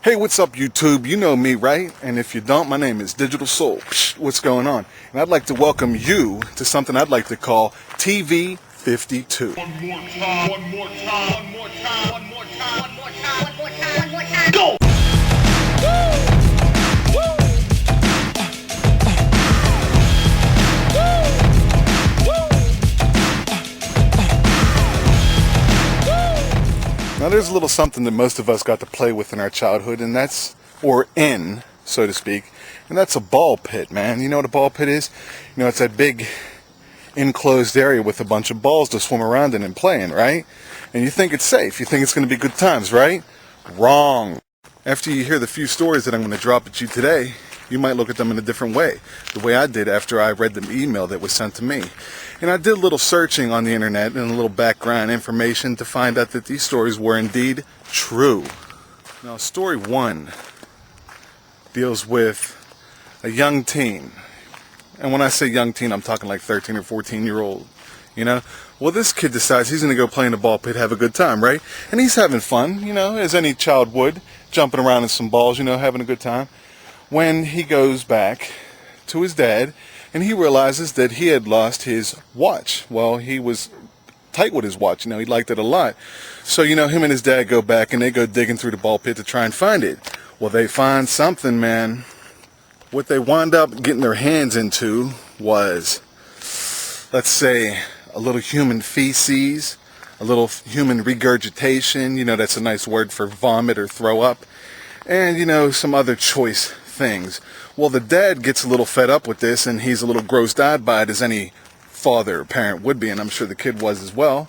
Hey, what's up, YouTube? You know me, right? And if you don't, my name is DiGiTiLsOuL. Psh, what's going on? And I'd like to welcome you to something I'd like to call TV 52. One more time, one more time, one more time, one more time, one more time, one more time, one more time. Go! Now there's a little something that most of us got to play with in our childhood, and that's, or in, so to speak, and that's a ball pit, man. You know what a ball pit is? You know, it's that big enclosed area with a bunch of balls to swim around in and play in, right? And you think it's safe, you think it's going to be good times, right? Wrong. After you hear the few stories that I'm going to drop at you today, you might look at them in a different way, the way I did after I read the email that was sent to me. And I did a little searching on the internet and a little background information to find out that these stories were indeed true. Now, story one deals with a young teen. And when I say young teen, I'm talking like 13 or 14-year-old, you know? Well, this kid decides he's going to go play in the ball pit, have a good time, right? And he's having fun, you know, as any child would, jumping around in some balls, you know, having a good time. When he goes back to his dad and he realizes that he had lost his watch. Well, he was tight with his watch, you know, he liked it a lot. So, you know, him and his dad go back and they go digging through the ball pit to try and find it. Well, they find something, man. What they wound up getting their hands into was, let's say, a little human feces, a little human regurgitation, you know, that's a nice word for vomit or throw up, and, you know, some other choice things. Well, the dad gets a little fed up with this, and he's a little grossed out by it, as any father or parent would be, and I'm sure the kid was as well.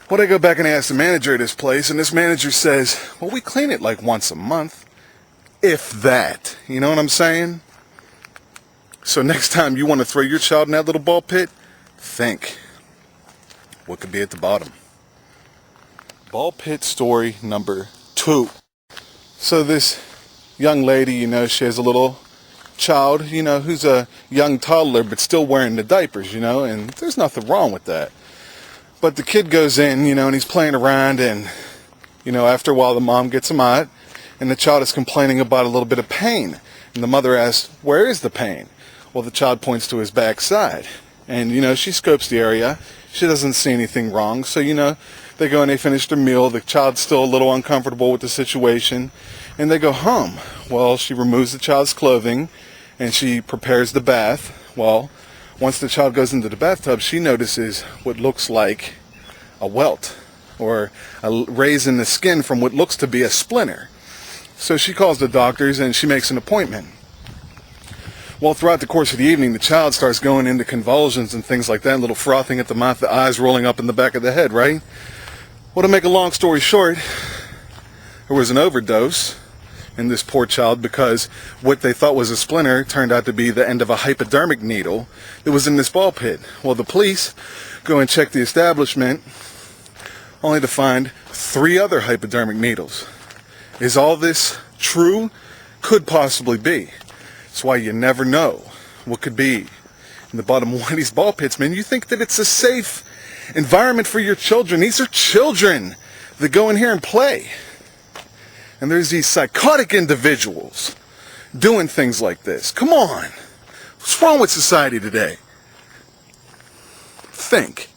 Well, they go back and they ask the manager of this place, and this manager says, well, we clean it like once a month, if that. You know what I'm saying? So next time you want to throw your child in that little ball pit, think what could be at the bottom. Ball pit story number 2. So this young lady, you know, she has a little child, you know, who's a young toddler but still wearing the diapers, you know, and there's nothing wrong with that. But the kid goes in, you know, and he's playing around, and, you know, after a while the mom gets him out, and the child is complaining about a little bit of pain. And the mother asks, where is the pain? Well, the child points to his backside. And, you know, she scopes the area. She doesn't see anything wrong. So, you know, they go and they finish their meal. The child's still a little uncomfortable with the situation. And they go home. Well, she removes the child's clothing and she prepares the bath. Well, once the child goes into the bathtub, she notices what looks like a welt or a raise in the skin from what looks to be a splinter. So she calls the doctors and she makes an appointment. Well, throughout the course of the evening, the child starts going into convulsions and things like that, a little frothing at the mouth, the eyes rolling up in the back of the head, right? Well, to make a long story short, there was an overdose in this poor child because what they thought was a splinter turned out to be the end of a hypodermic needle that was in this ball pit. Well, the police go and check the establishment only to find 3 other hypodermic needles. Is all this true? Could possibly be. That's why you never know what could be in the bottom of one of these ball pits, man. You think that it's a safe environment for your children. These are children that go in here and play. And there's these psychotic individuals doing things like this. Come on. What's wrong with society today? Think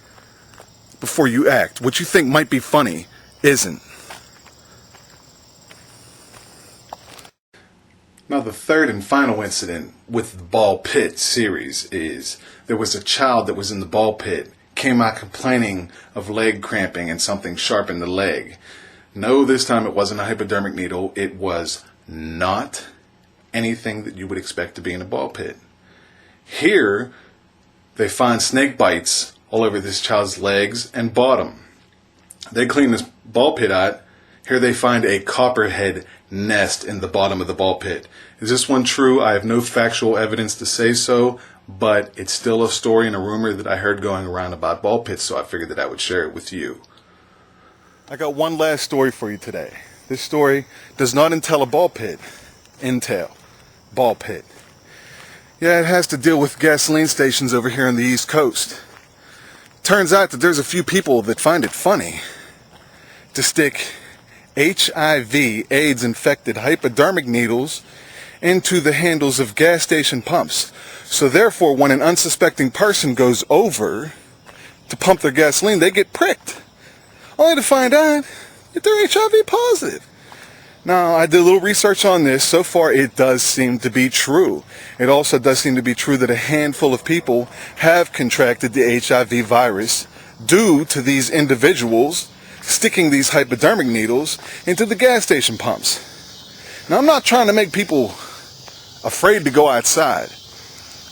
before you act. What you think might be funny isn't. Now, the third and final incident with the ball pit series is there was a child that was in the ball pit, came out complaining of leg cramping and something sharp in the leg. No, this time it wasn't a hypodermic needle. It was not anything that you would expect to be in a ball pit. Here, they find snake bites all over this child's legs and bottom. They clean this ball pit out. Here they find a copperhead nest in the bottom of the ball pit. Is this one true? I have no factual evidence to say so, but it's still a story and a rumor that I heard going around about ball pits, so I figured that I would share it with you. I got one last story for you today. This story does not entail a ball pit. Ball pit. Yeah, it has to deal with gasoline stations over here on the East Coast. Turns out that there's a few people that find it funny to stick HIV, AIDS infected hypodermic needles into the handles of gas station pumps. So therefore, when an unsuspecting person goes over to pump their gasoline, they get pricked, only to find out that they're HIV positive. Now, I did a little research on this. So far, it does seem to be true. It also does seem to be true that a handful of people have contracted the HIV virus due to these individuals sticking these hypodermic needles into the gas station pumps. Now, I'm not trying to make people afraid to go outside,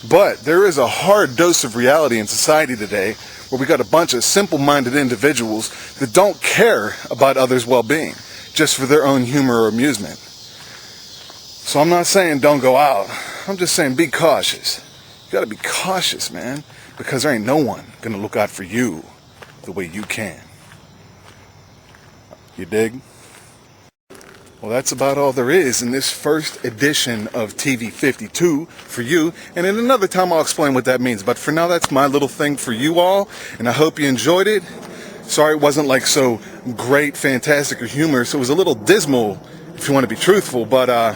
but there is a hard dose of reality in society today where we got a bunch of simple-minded individuals that don't care about others' well-being, just for their own humor or amusement. So I'm not saying don't go out. I'm just saying be cautious. You gotta be cautious, man, because there ain't no one gonna look out for you the way you can. You dig? Well, that's about all there is in this first edition of TV 52 for you. And in another time I'll explain what that means. But for now, that's my little thing for you all. And I hope you enjoyed it. Sorry it wasn't like so great, fantastic, or humorous. It was a little dismal, if you want to be truthful, but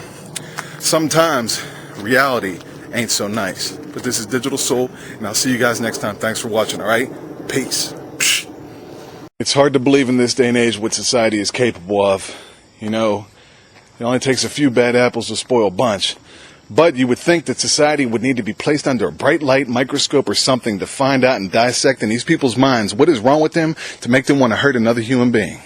sometimes reality ain't so nice. But this is DiGiTiLsOuL, and I'll see you guys next time. Thanks for watching, alright? Peace. Psh. It's hard to believe in this day and age what society is capable of. You know, it only takes a few bad apples to spoil a bunch. But you would think that society would need to be placed under a bright light microscope or something to find out and dissect in these people's minds what is wrong with them to make them want to hurt another human being.